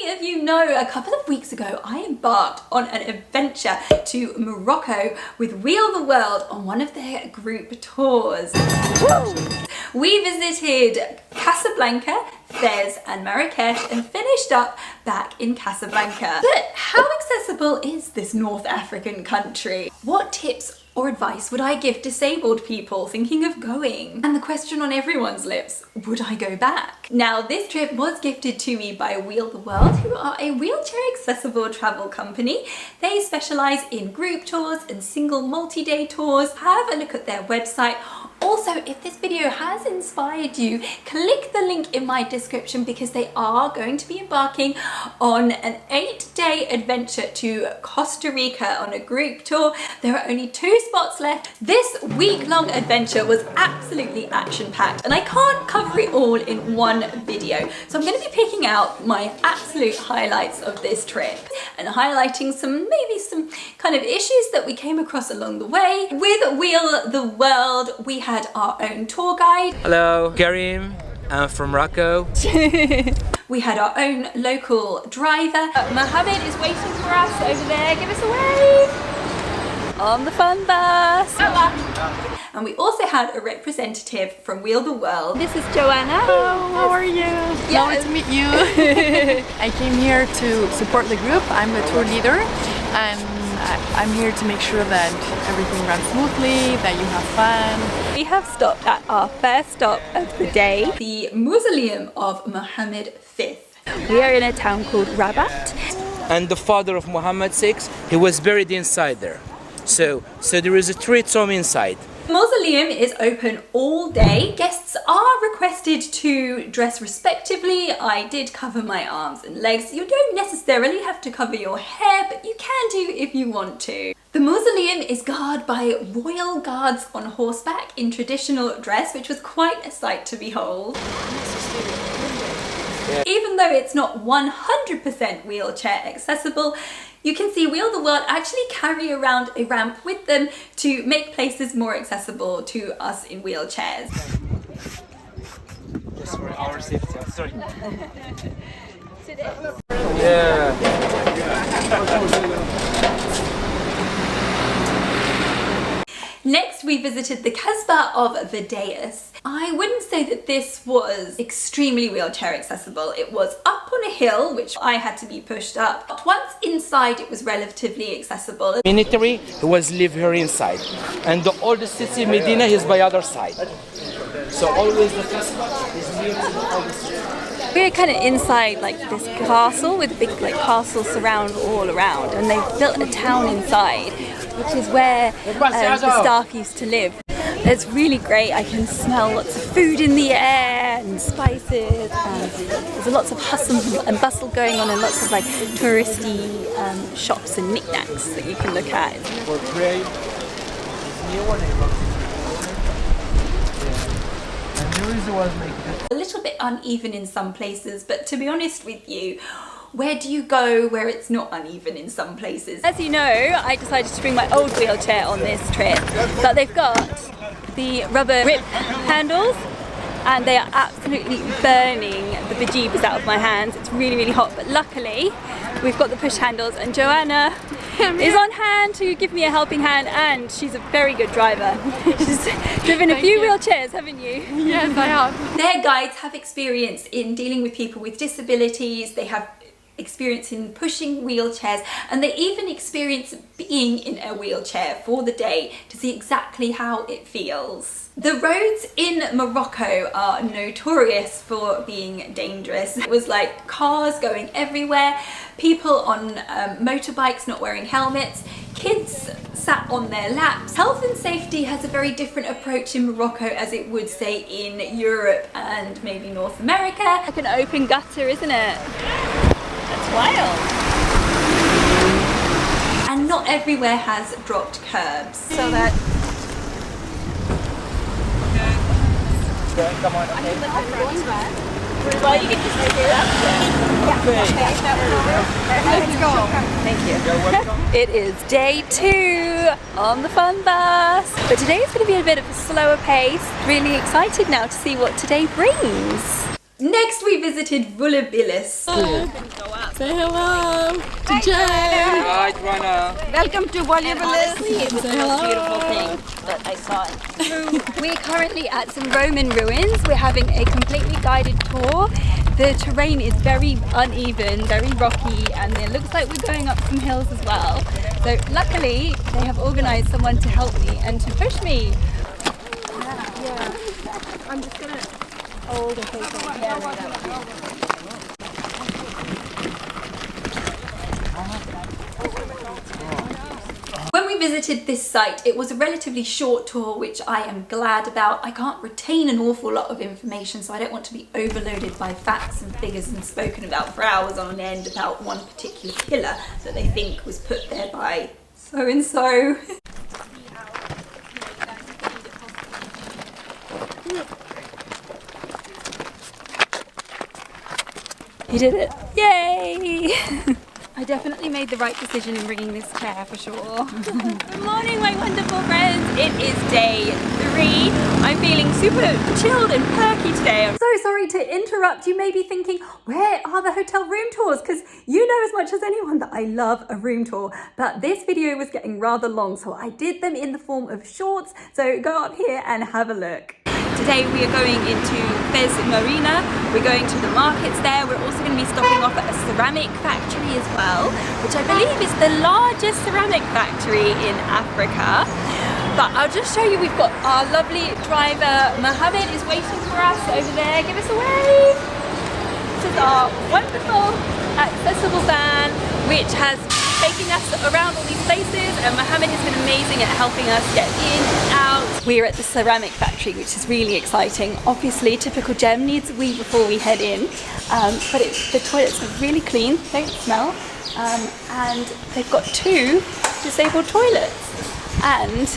many of you know, a couple of weeks ago I embarked on an adventure to Morocco with Wheel the World on one of their group tours. Woo! We visited Casablanca, Fez and Marrakech and finished up back in Casablanca. But how accessible is this North African country? What tips or advice would I give disabled people thinking of going? And the question on everyone's lips, would I go back? Now, this trip was gifted to me by Wheel the World, who are a wheelchair accessible travel company. They specialise in group tours and single multi-day tours. Have a look at their website. Also, if this video has inspired you, click the link in my description because they are going to be embarking on an 8-day adventure to Costa Rica on a group tour. There are only 2 spots left. This week-long adventure was absolutely action-packed and I can't cover it all in one video. So I'm going to be picking out my absolute highlights of this trip and highlighting maybe some kind of issues that we came across along the way. With Wheel the World, we had our own tour guide. Hello, Karim. I'm from Morocco. We had our own local driver. Mohammed is waiting for us over there. Give us a wave. On the fun bus. And we also had a representative from Wheel the World. This is Joanna. Hello, how are you? Nice to meet you. I came here to support the group. I'm the tour leader and I'm here to make sure that everything runs smoothly, that you have fun. We have stopped at our first stop of the day, the Mausoleum of Mohammed V. We are in a town called Rabat. And the father of Mohammed VI, he was buried inside there. So there is a tomb inside. The mausoleum is open all day. Guests are requested to dress respectively. I did cover my arms and legs. You don't necessarily have to cover your hair, but you can do if you want to. The mausoleum is guarded by royal guards on horseback in traditional dress, which was quite a sight to behold. Even though it's not 100% wheelchair accessible, you can see Wheel the World actually carry around a ramp with them to make places more accessible to us in wheelchairs. Just for our safety, I'm sorry. Yeah. Next, we visited the Casbah of the dais. I wouldn't say that this was extremely wheelchair accessible. It was up on a hill, which I had to be pushed up. But once inside, it was relatively accessible. Military was live here inside. And the oldest city, Medina, is by other side. So always the Casbah is near to the oldest city. We're kind of inside like this castle with a big castle surround all around, and they've built a town inside, which is where the staff used to live. It's really great. I can smell lots of food in the air and spices, and there's lots of hustle and bustle going on and lots of touristy shops and knickknacks that you can look at. A little bit uneven in some places, but to be honest with you, where do you go where it's not uneven in some places? As you know, I decided to bring my old wheelchair on this trip, but they've got the rubber grip handles and they are absolutely burning the bejeebers out of my hands. It's really, really hot, but luckily we've got the push handles and Joanna is on hand to give me a helping hand, and she's a very good driver. She's driven a few wheelchairs, haven't you? Yes, I have. Their guides have experience in dealing with people with disabilities. They have experience in pushing wheelchairs, and they even experience being in a wheelchair for the day to see exactly how it feels. The roads in Morocco are notorious for being dangerous. It was like cars going everywhere, people on motorbikes not wearing helmets, kids sat on their laps. Health and safety has a very different approach in Morocco as it would say in Europe and maybe North America. Like an open gutter, isn't it? That's wild. And not everywhere has dropped curbs. So that Come on, okay. well, you can just do that. Okay. Let's go. Thank you. You're welcome. It is day 2 on the fun bus. But today is going to be a bit of a slower pace. Really excited now to see what today brings. Next we visited Volubilis. Say hello to Jane. Hi, Rana. Welcome to Volubilis. It was the most beautiful thing that I saw. We're currently at some Roman ruins. We're having a completely guided tour. The terrain is very uneven, very rocky, and it looks like we're going up some hills as well. So luckily, they have organised someone to help me and to push me. Yeah. I'm just gonna. Oh, okay. When we visited this site, it was a relatively short tour, which I am glad about. I can't retain an awful lot of information, so I don't want to be overloaded by facts and figures and spoken about for hours on end about one particular pillar that they think was put there by so-and-so. You did it! Yay! I definitely made the right decision in bringing this chair for sure. Good morning, my wonderful friends. It is day 3. I'm feeling super chilled and perky today. I'm so sorry to interrupt. You may be thinking, where are the hotel room tours? Because you know as much as anyone that I love a room tour. But this video was getting rather long, so I did them in the form of shorts. So go up here and have a look. Today we are going into Fez Medina. We're going to the markets there. We're also going to be stopping off at a ceramic factory as well, which I believe is the largest ceramic factory in Africa. But I'll just show you, we've got our lovely driver Mohammed is waiting for us over there. Give us a wave. This is our wonderful accessible van, which has taken us around all these places, and Mohammed has been amazing at helping us get in and out. We're at the ceramic factory, which is really exciting. Obviously, typical Gem needs a wee before we head in, but the toilets are really clean, don't smell, and they've got 2 disabled toilets. And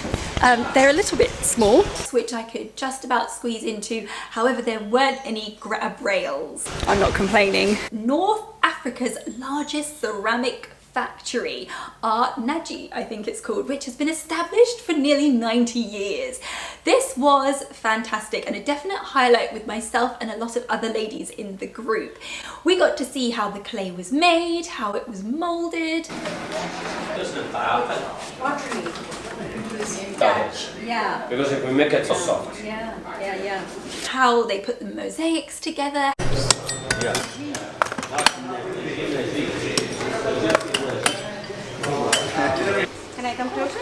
they're a little bit small, which I could just about squeeze into. However, there weren't any grab rails. I'm not complaining. North Africa's largest ceramic factory, Naji, I think it's called, which has been established for nearly 90 years. This was fantastic and a definite highlight with myself and a lot of other ladies in the group. We got to see how the clay was made, how it was molded. Yeah. Because if we make it so soft. Yeah. How they put the mosaics together. Yeah. Can I come closer?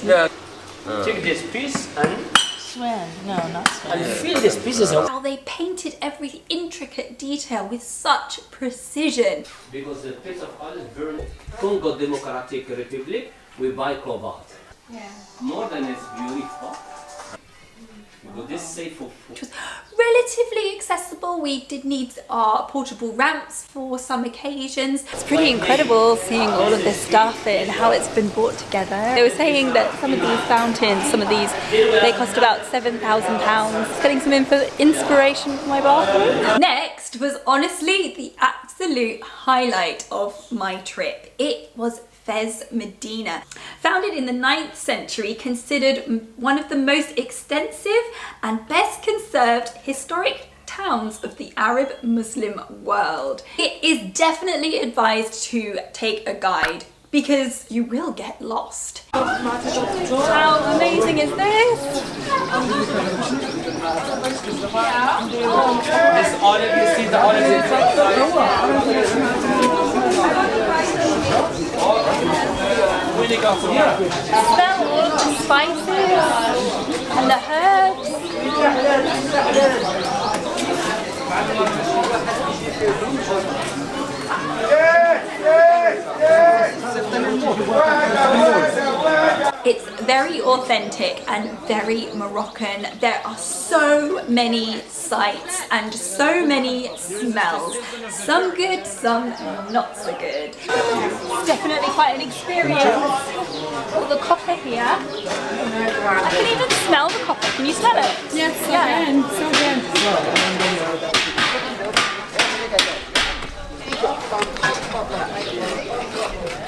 Yeah. Take this piece and Swan. No, not swan. and fill this pieces of. How they painted every intricate detail with such precision. Because the piece of oil is very Congo Democratic Republic, we buy cobalt. Yeah. More than it's beautiful. Because this safe for food. Which was relatively accessible. We did need our portable ramps for some occasions. It's pretty incredible seeing all of this stuff and how it's been brought together. They were saying that some of these fountains, they cost about £7,000. Getting some inspiration for my bathroom. Next was honestly the absolute highlight of my trip. It was Fez Medina. Founded in the 9th century, considered one of the most extensive and best conserved historic towns of the Arab Muslim world. It is definitely advised to take a guide because you will get lost. How amazing is this? This olive, you see the olive Smell all of the spices and the herbs. It's very authentic and very Moroccan. There are so many sights and so many smells. Some good, some not so good. It's definitely quite an experience. All the copper here. I can even smell the copper. Can you smell it? Yes, so good.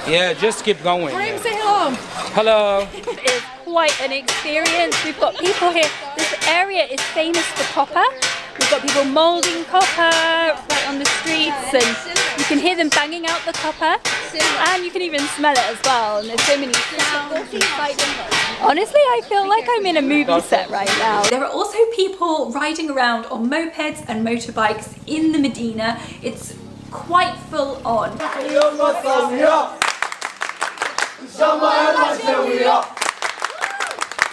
Yeah, just keep going. Karim, say hello. Hello. It's quite an experience. We've got people here. This area is famous for copper, which We've got people moulding copper right on the streets, and you can hear them banging out the copper, and you can even smell it as well. And there's so many sounds inside them. Honestly, I feel like I'm in a movie set right now. There are also people riding around on mopeds and motorbikes in the Medina. It's quite full on.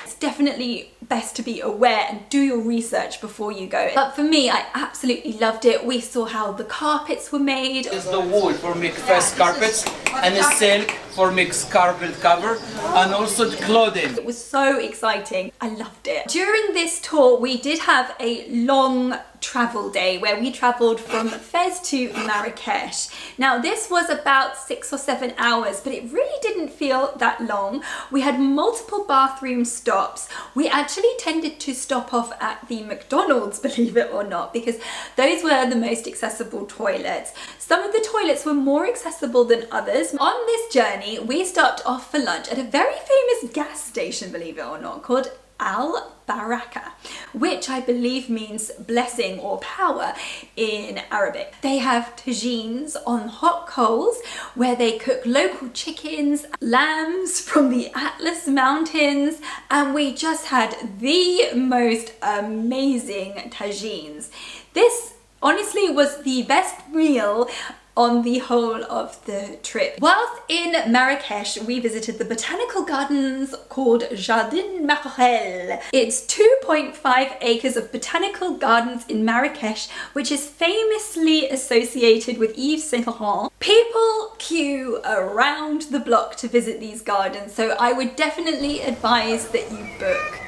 It's definitely best to be aware and do your research before you go. But for me, I absolutely loved it. We saw how the carpets were made. It's the wool for make Fez carpets, and the silk for make carpet cover, and also the clothing. It was so exciting. I loved it. During this tour, we did have a long travel day where we traveled from Fez to Marrakech. Now this was about 6 or 7 hours, but it really didn't feel that long. We had multiple bathroom stops. We actually tended to stop off at the McDonald's, believe it or not, because those were the most accessible toilets. Some of the toilets were more accessible than others. On this journey, we stopped off for lunch at a very famous gas station, believe it or not, called Al Baraka, which I believe means blessing or power in Arabic. They have tagines on hot coals where they cook local chickens, lambs from the Atlas Mountains, and we just had the most amazing tagines. This honestly was the best meal on the whole of the trip. Whilst in Marrakech, we visited the botanical gardens called Jardin Majorelle. It's 2.5 acres of botanical gardens in Marrakech, which is famously associated with Yves Saint Laurent. People queue around the block to visit these gardens, so I would definitely advise that you book.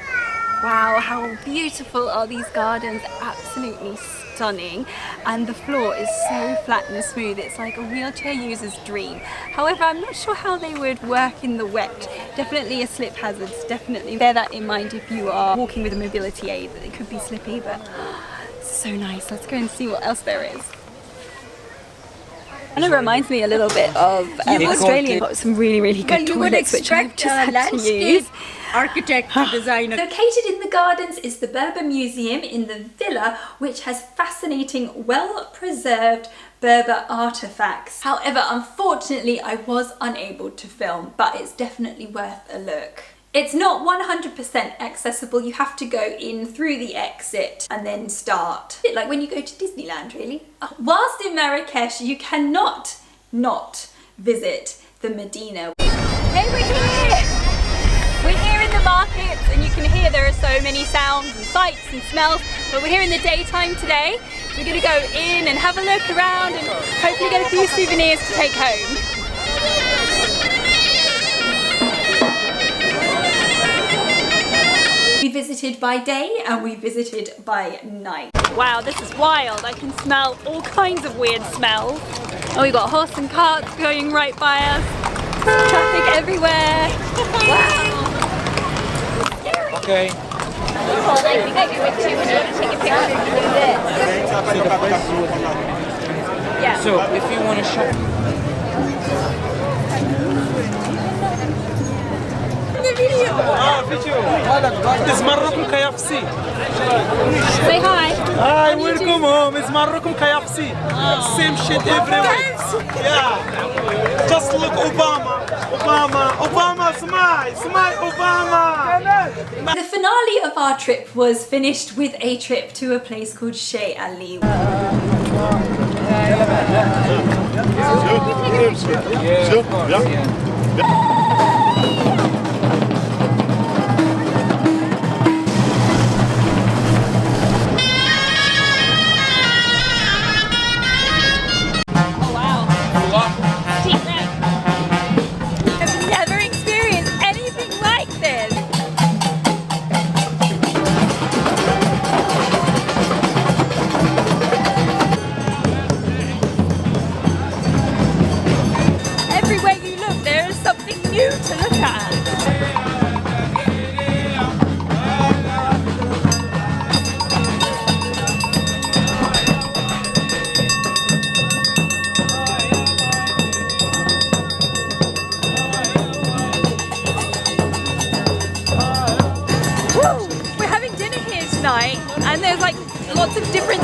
Wow, how beautiful are these gardens, absolutely stunning, and the floor is so flat and smooth, it's like a wheelchair user's dream. However, I'm not sure how they would work in the wet. Definitely a slip hazard, definitely bear that in mind if you are walking with a mobility aid, that it could be slippy, but so nice. Let's go and see what else there is. And it reminds me a little bit of Australia. Got some really good toilets which I've just had to use. Architect, designer. Located in the gardens is the Berber Museum in the villa, which has fascinating, well-preserved Berber artifacts. However, unfortunately, I was unable to film, but it's definitely worth a look. It's not 100% accessible. You have to go in through the exit and then start. A bit like when you go to Disneyland, really. Whilst in Marrakech, you cannot not visit the Medina. Hey, we're here! We're here in the markets, and you can hear there are so many sounds and sights and smells, but we're here in the daytime today. We're going to go in and have a look around and hopefully get a few souvenirs to take home. We visited by day and we visited by night. Wow, this is wild. I can smell all kinds of weird smells. Oh, we got horse and carts going right by us. Traffic everywhere. Wow. Scary. Okay. Well, like, we got you with you when you want to take a picture and do this. Yeah. So if you want to shop. It's Morocco KFC. Say hi. Hi, welcome home. It's Morocco KFC. Same shit everywhere. Yeah. Just look Obama. Obama, smile, Obama. The finale of our trip was finished with a trip to a place called Sheikh Ali. And there's like lots of different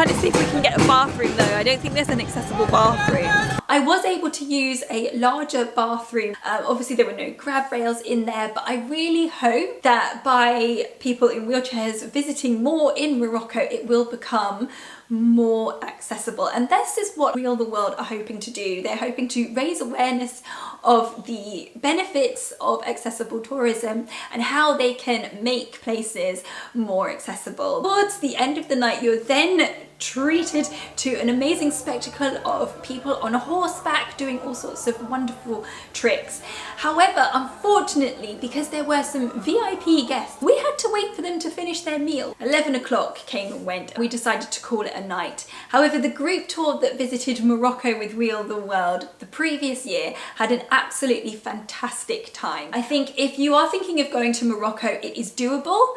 trying to see if we can get a bathroom though. I don't think there's an accessible bathroom. I was able to use a larger bathroom. Obviously there were no grab rails in there, but I really hope that by people in wheelchairs visiting more in Morocco, it will become more accessible. And this is what We All the World are hoping to do. They're hoping to raise awareness of the benefits of accessible tourism and how they can make places more accessible. Towards the end of the night, you're then treated to an amazing spectacle of people on horseback doing all sorts of wonderful tricks. However, unfortunately, because there were some VIP guests, we had to wait for them to finish their meal. 11 o'clock came and went, and we decided to call it a night. However, the group tour that visited Morocco with We All the World the previous year had an absolutely fantastic time. I think if you are thinking of going to Morocco, it is doable.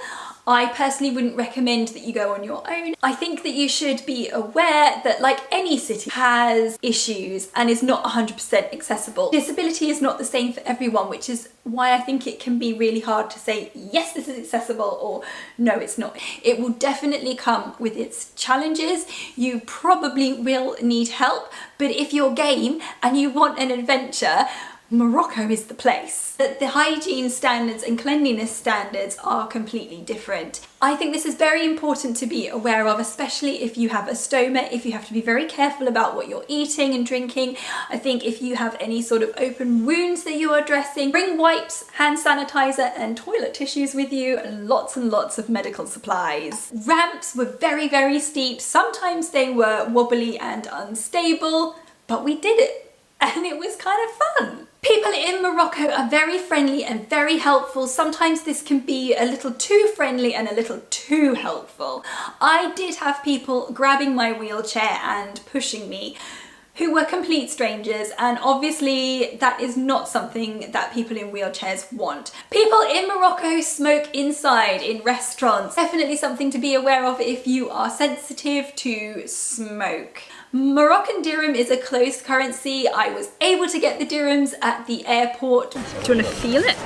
I personally wouldn't recommend that you go on your own. I think that you should be aware that, like any city, has issues and is not 100% accessible. Disability is not the same for everyone, which is why I think it can be really hard to say, yes, this is accessible, or no, it's not. It will definitely come with its challenges. You probably will need help, but if you're game and you want an adventure, Morocco is the place. The hygiene standards and cleanliness standards are completely different. I think this is very important to be aware of, especially if you have a stoma, if you have to be very careful about what you're eating and drinking. I think if you have any sort of open wounds that you are dressing, bring wipes, hand sanitizer and toilet tissues with you, and lots of medical supplies. Ramps were very, very steep. Sometimes they were wobbly and unstable, but we did it and it was kind of fun. People in Morocco are very friendly and very helpful. Sometimes this can be a little too friendly and a little too helpful. I did have people grabbing my wheelchair and pushing me who were complete strangers, and obviously that is not something that people in wheelchairs want. People in Morocco smoke inside in restaurants. Definitely something to be aware of if you are sensitive to smoke. Moroccan dirham is a closed currency. I was able to get the dirhams at the airport. Do you want to feel it?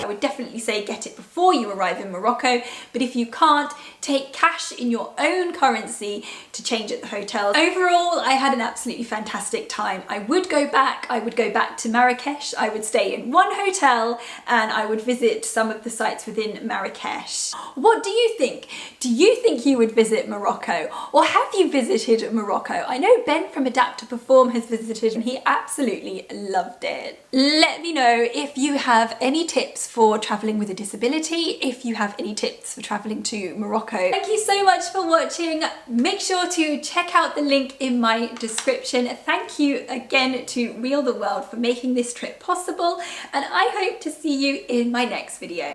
I would definitely say get it before you arrive in Morocco, but if you can't, take cash in your own currency to change at the hotels. Overall, I had an absolutely fantastic time. I would go back to Marrakech. I would stay in one hotel and I would visit some of the sites within Marrakech. What do you think? Do you think you would visit Morocco, or have you visited Morocco? I know Ben from Adapt to Perform has visited and he absolutely loved it. Let me know if you have any tips for traveling with a disability, if you have any tips for traveling to Morocco. Thank you so much for watching. Make sure to check out the link in my description. Thank you again to We All the World for making this trip possible, and I hope to see you in my next video.